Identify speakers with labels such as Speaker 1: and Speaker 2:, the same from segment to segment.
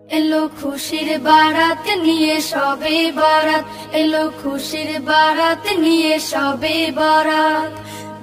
Speaker 1: এলো খুশির বারাত নিয়ে সবে বরাত, এলো খুশির বারাত নিয়ে সবে বরাত।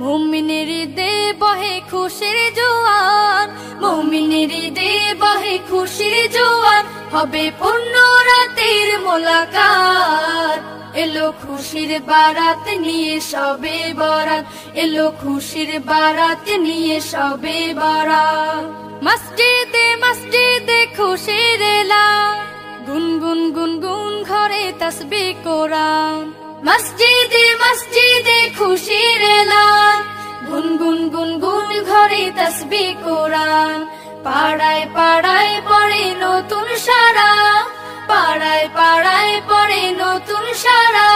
Speaker 1: মুমিনের হৃদে বহে খুশির জোয়ার, মুমিনের হৃদে বহে খুশির জোয়ার, হবে পূর্ণ রাতের মোলাকাত। এলো খুশির বারাত নিয়ে সবে বরাত, এলো খুশির বারাত নিয়ে সবে বরাত। মসজিদে মসজিদে খুশির এলান, গুনগুন গুনগুন ঘরে তাসবিহ কোরআন। মসজিদে মসজিদে খুশির এলান, গুনগুন গুনগুন ঘরে তাসবিহ কোরআন। পাড়ায় পাড়ায় পড়ে নতুন সারা, পাড়ায় পাড়ায় পড়ে নতুন সারা।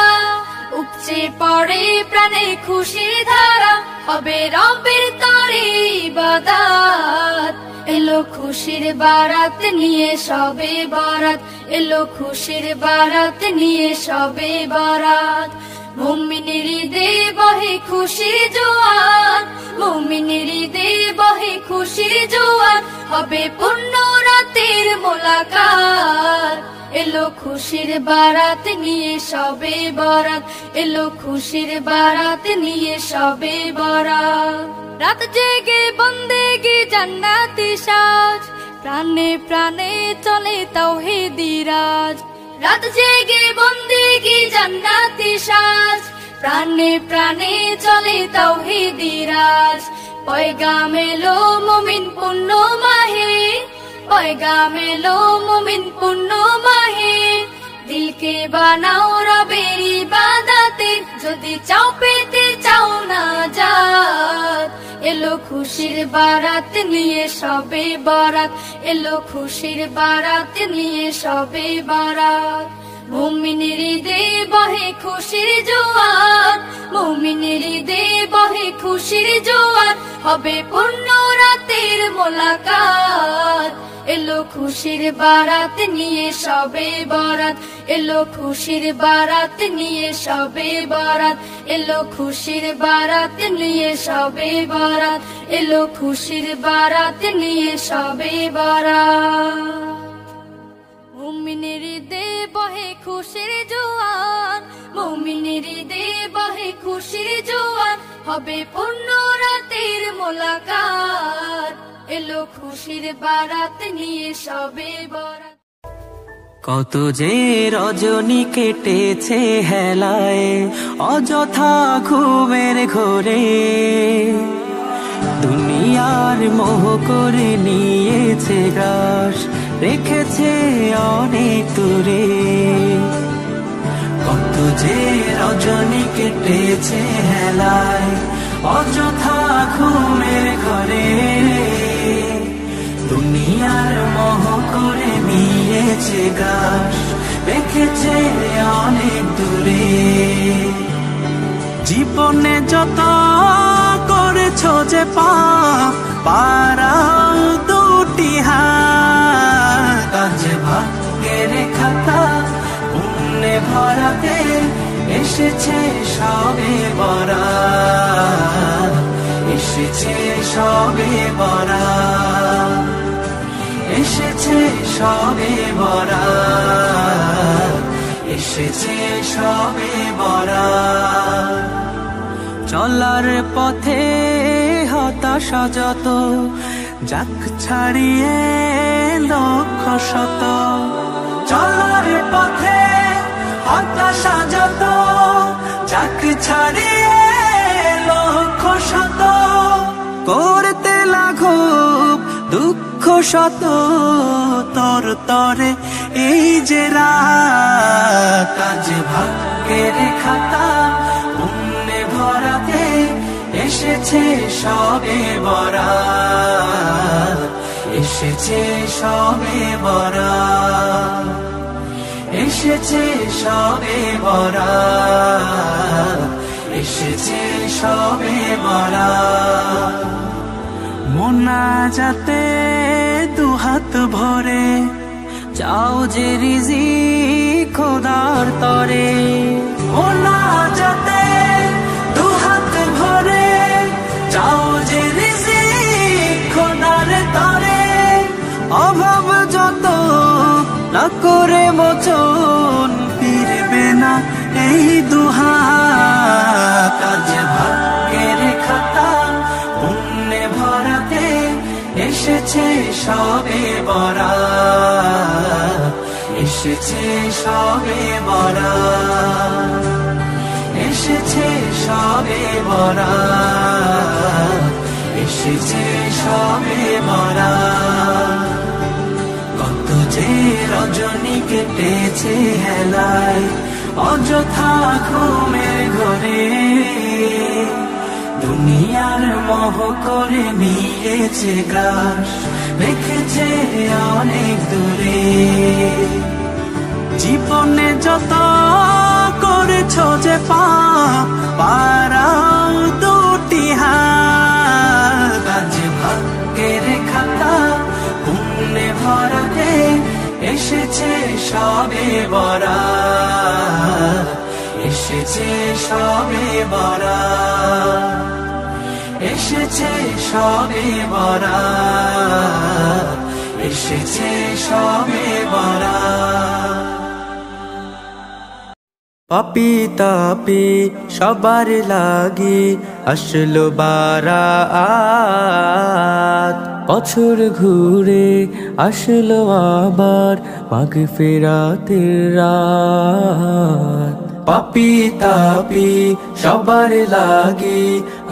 Speaker 1: উপচে পড়ে প্রাণে খুশির ধারা, হবে রবের তরে ইবাদত। এলো খুশির বারাত নিয়ে সবে বরাত, এলো খুশির বারাত নিয়ে সবে বরাত। মুমিনের হৃদে বহে খুশির জোয়ার, মুমিনের হৃদে বহে খুশির জোয়ার, হবে পূর্ণ রাতের মোলাকাত। এলো খুশির বারাত নিয়ে সবে বরাত, এলো খুশির বারাত নিয়ে সবে বরাত। রাত জেগে বন্দেগি জান্নাতি সাজ, প্রাণে প্রাণে চলে তাওহীদি রাজ। রাত জেগে বন্দেগি জান্নাতি সাজ, প্রাণে প্রাণে চলে তাওহীদি রাজ। পয়গাম এলো মুমিন পূর্ণ মাহে, পয়গাম এলো মুমিন পূর্ণ মাহে। দিলকে বানাও রবের ইবাদতে, যদি চাও পেতে চাও নাজাত। এলো খুশির বারাত নিয়ে সবে বরাত, এলো খুশির বারাত নিয়ে সবে বরাত। মুমিনের হৃদে বহে খুশির জোয়ার, মুমিনের হৃদে বহে খুশির জোয়ার, হবে পূর্ণ রাতের মোলাকাত। এলো খুশির বারাত নিয়ে সবে বরাত, এলো খুশির বারাত নিয়ে সবে বরাত, এলো খুশির বারাত নিয়ে সবে বরাত, এলো খুশির বারাত নিয়ে সবে বরাত। মুমিনের হৃদে বহে খুশির জোয়ার, মুমিনের হৃদে বহে খুশির জোয়ার, হবে পূর্ণ রাতের মোলাকাত। এলো খুশির বারাত নিয়ে সবে বরাত।
Speaker 2: কত যে রজনী কেটেছে হেলায়, অযথা ঘুমের ঘোরে। দুনিয়ার মোহ করে নিয়েছে গ্রাস, রেখেছে অনেক দূরে। কত যে রজনী কেটেছে হেলায়, অযথা ঘুমের ঘরে। দুনিয়ার মোহ করে নিয়েছে গ্রাস, রেখেছে অনেক দূরে। জীবনে যত করেছো যে পাপ, পারাও দুটি হাত। আজ ভাগ্যের খাতা পুণ্যে ভরাতে এসেছে সবে বরাত, এসেছে সবে বরাত, এসেছে সবে বরাত, এসেছে সবে বরাত। চলার পথে হতাশা যত, যাক ছাড়িয়ে লক্ষ শত। চলার পথে হতাশা যত, যাক ছাড়িয়ে লক্ষ শত। করতে লাঘব দুঃখ শত, তর তরে এই যে রাত। আজ ভাগ্যের খাতা পুণ্যে ভরাতে এসেছে সবে বরাত, এসেছে সবে বরাত, এসেছে সবে বরাত, এসেছে সবে বরাত। মোনাজাতে দুহাত ভরে চাও যে রিজিক খোদার তরে। মোনাজাতে দুহাত ভরে চাও যে রিজিক খোদার তরে। অভাব যত না করে মোচন ফিরবে না এই দুহাত। আজ ভাগ্যের খাতা পুণ্যে ভরাতে এসেছে সবে বরাত, এসেছে সবে বরাত, এসেছে সবে বরাত, এসেছে সবে বরাত। কত যে রজনী কেটেছে হেলায় অযথা ঘুমের ঘরে, দুনিয়ার মোহ করে নিয়েছে গ্রাস, রেখেছে অনেক দূরে। জীবনে যত করেছ যে পাপ, পারাও দুটি হাত। আজ ভাগ্যের খাতা পুণ্যে ভরাতে এসেছে সবে বরাত, এসেছে সবে বরাত, এসেছে সবে বরাত, এসেছে সবে বরাত। পাপি তাপি সবার লাগি আসলো বারাত, বছর ঘুরে আসলো আবার মাগফিরাতের রাত। পাপি তাপি সবার লাগি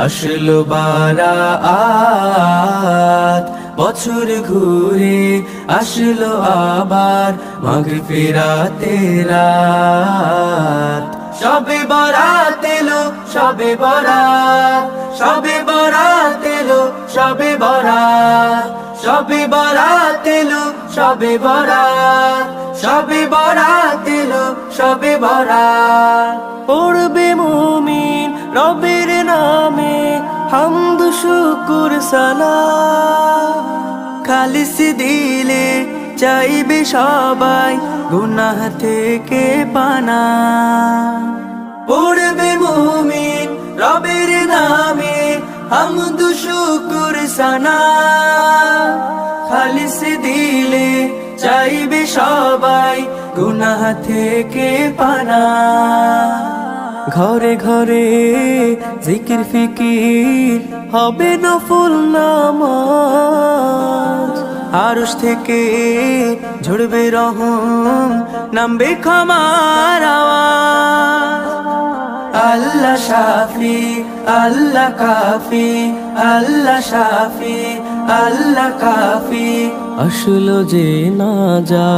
Speaker 2: আসলো বারাত, বছর ঘুরে আসলো আবার মাগফিরাতের রাত। সবে বরাত এলো সবে বরাত, সবে বরাত এলো সবে বরাত, সবে বরাত এলো সবে বরাত, সবে বরাত এলো সবে বরাত। পড়বে মুমিন রবের নামে হামদ শুকুর সালাত, খালিস দিলে চাইবে সবাই গুনাহ থেকে পানা। পড়বে মুমিন রবের নামে হামদ শুকুর সানা, খালিস দিলে চাইবে সবাই গুনাহ থেকে পানা। ঘরে ঘরে জিকির ফিকির হবে নফল নামাজ, আরশ থেকে ঝরবে রহম নামবে ক্ষমার আওয়াজ। আল্লাহ শাফি আল্লাহ কাফি, আল্লাহ শাফি আল্লাহ কাফি, আসলো যে না যা।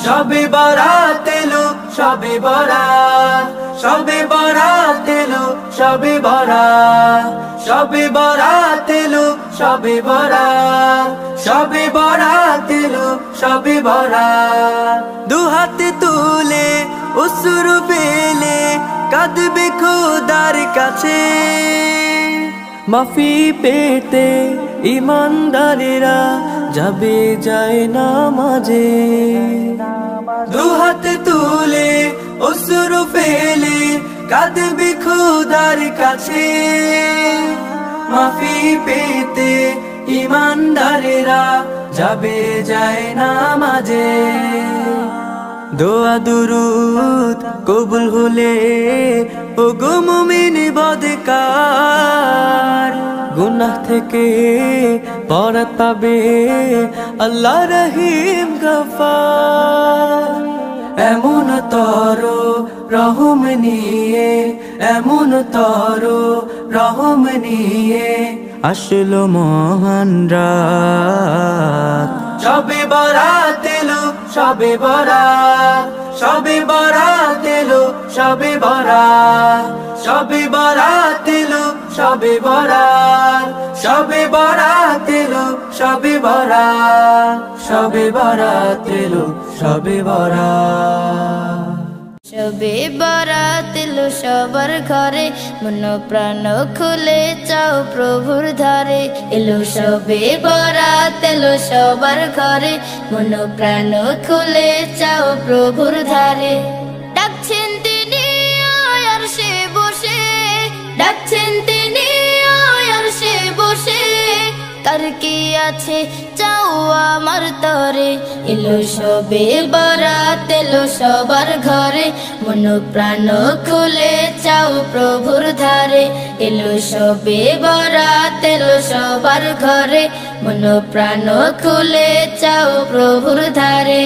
Speaker 2: সবে বরাত এলো সবে বরাত, সবে বরাত এলো সবে বরাত, সবে বরাত এলো সবে বরাত, সবে বরাত এলো সবে বরাত। দুহাতে তুলে অশ্রু ফেলে কাঁদবে খোদার কাছে, মাফি পেতে ইমানদারেরা যাবে যায় নামাজে। দুহাত তুলে অশ্রু ফেলে কাঁদবে খোদার কাছে, মাফি পেতে ইমানদারেরা যাবে যায় নামাজে। দোয়া দুরুদ কবুল হলে ও গো মুমিন বদকার, গুনাহ থেকে বরাত পাবে আল্লাহ রহিম গফার। এমন তর রহম নিয়ে, এমন তর রহম নিয়ে আসলো মহান রাত। সবে বরাত এলো সবে বরাত, সবে বরাত এলো সবে বরাত, সবে বরাত এলো সবে বরাত, সবে বরাত এলো সবে বরাত, সবে বরাত এলো সবে বরাত।
Speaker 1: সবে বরাত এলো সবার ঘরে, মন প্রাণ খুলে চাও প্রভুর ধারে। এলো সবে বরাত এলো সবার ঘরে, মন প্রাণ খুলে চাও প্রভুর ধারে। ডাকছেন তিনি আরশে বসে, ডাকছেন তিনি আরশে বসে, তার কি আছে চাও আমার তরে। এলো সবে বরাত এলো সবার ঘরে, মন প্রাণ খুলে চাও প্রভুর ধারে। এলো সবে বরাত এলো সবার ঘরে, মন প্রাণ খুলে চাও প্রভুর ধারে।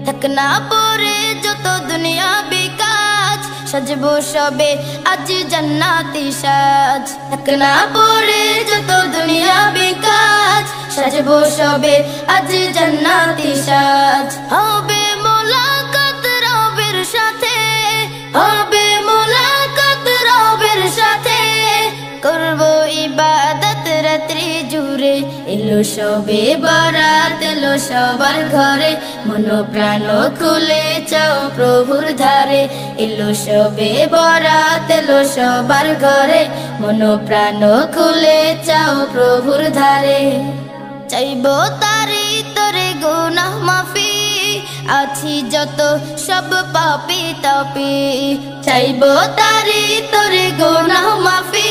Speaker 1: থাক না পরে যত দুনিয়া বিকাজ, সাজবো সবে আজ জান্নাতি সাজ। থাক না পরে যত দুনিয়া বিকাজ, সাজবো সবে আজ জান্নাতি সাজ। হবে মোলাকাত রবের সাথে, হবে মোলাকাত রবের সাথে, করবো ইবাদত রাত্রি জুড়ে। এলো সবে বরাত এলো সবার ঘরে, মন প্রাণ খুলে চাও প্রভুর ধারে। এলো সবে বরাত এলো সবার ঘরে, মন প্রাণ খুলে চাও প্রভুর ধারে। চাইবো তারি তোরে গুনাহ মাফি, আছি যত সব পাপী তাপী। চাইবো তারি তোরে গুনাহ মাফি,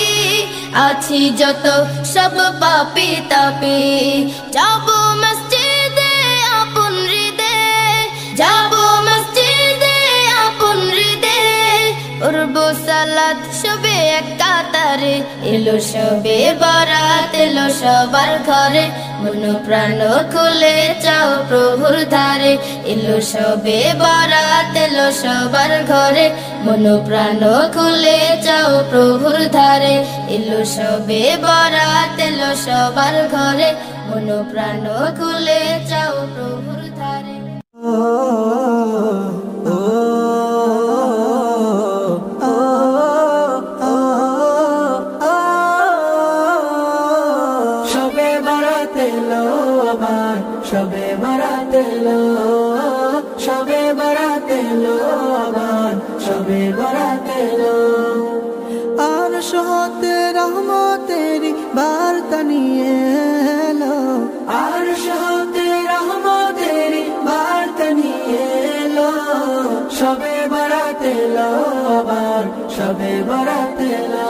Speaker 1: আছি যত সব পাপী তাপী। যাবো মসজিদে আপন হৃদে, যাবো মসজিদে আপন হৃদে, পড়বো সালাত সবে এক কাতারে। এলো সবে বরাত এলো সবার ঘরে, মন প্রাণ খুলে চাও প্রভুর ধারে। এলো সবে বরাত এলো সবার ঘরে, মন প্রাণ খুলে চাও প্রভুর ধারে। এলো সবে বরাত এলো সবার ঘরে, মন প্রাণ খুলে চাও প্রভুর ধারে।
Speaker 2: সবে বরাত এলো আবার, সবে বরাত এলো, সবে বরাত এলো আবার, সবে বরাত এলো। আর সহতে রহমতেরি বার্তা নিয়ে এলো, আর সহতে রহমতেরি বার্তা নিয়ে এলো। সবে বরাত এলো আবার, সবে বরাত এলো,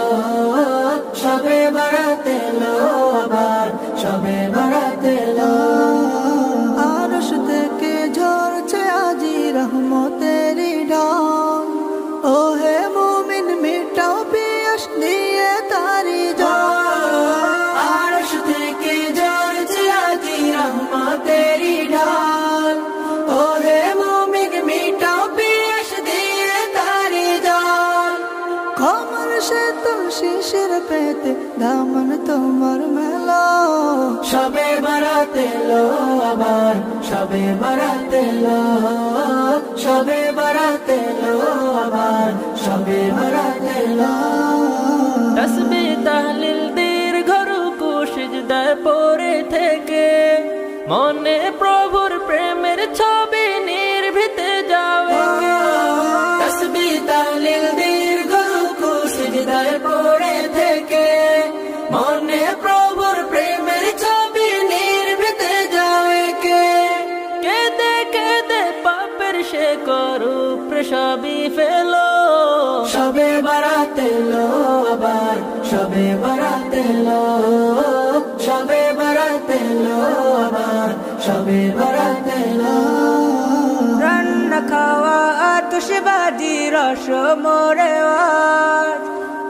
Speaker 2: সবে বরাত এলো আবার, সবে বরাত এলো। আরশ থেকে ঝরছে আজি রহমতেরি ঢল, ও হে মুমিন মিটাও পিয়াস দিয়ে তারি জল। আরশ থেকে ঝরছে আজি রহমতেরি ঢল, ও হে মুমিন মিটাও পিয়াস দিয়ে তারি জল। কমর সে তুম শিশির পেতে দামন তোমার মেলো। সবে বরাত এলো আবার, সবে বরাত এলো, সবে বরাত এলো আবার, সবে বরাত এলো।
Speaker 3: তাসবিহ তাহলিল দীর্ঘ রুকু সিজদায় পড়ে থেকে, মনে প্রভুর প্রেমের ছবি নির্ভীতে যাবে।
Speaker 2: তাসবিহ তাহলিল দীর্ঘ রুকু সিজদায় পড়ে থেকে, মনে প্রভুর প্রেমের ছবি নির্ভীতে যাবে কে।
Speaker 3: কেঁদে কেঁদে পাপের সে করু সবই ফেলো।
Speaker 2: সবে বরাত এলো আবার, সবে বরাত এলো, সবে বরাত এলো আবার, সবে বরাত এলো।
Speaker 3: রান্না খাওয়া আতশবাজি রস মোরেওয়াজ,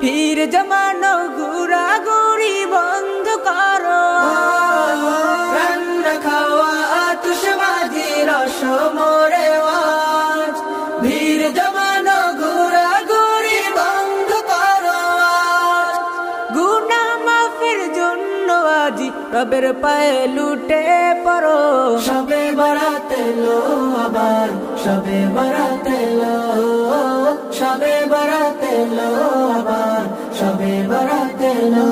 Speaker 3: ফির জমানো ঘুরা ঘুরি বন্ধ করো।
Speaker 2: রান্না খাওয়া আতশবাজি রস মোরেওয়াজ, ভিড় জমানো ঘুরা ঘুরি বন্ধ করো।
Speaker 3: গুনাহ মাফের জন্য আজি রবের পায়ে লুটে পড়ো।
Speaker 2: সবে বরাত এলো আবার, সবে বরাত এলো, সবে বরাত এলো আবার, সবে বরাত এলো।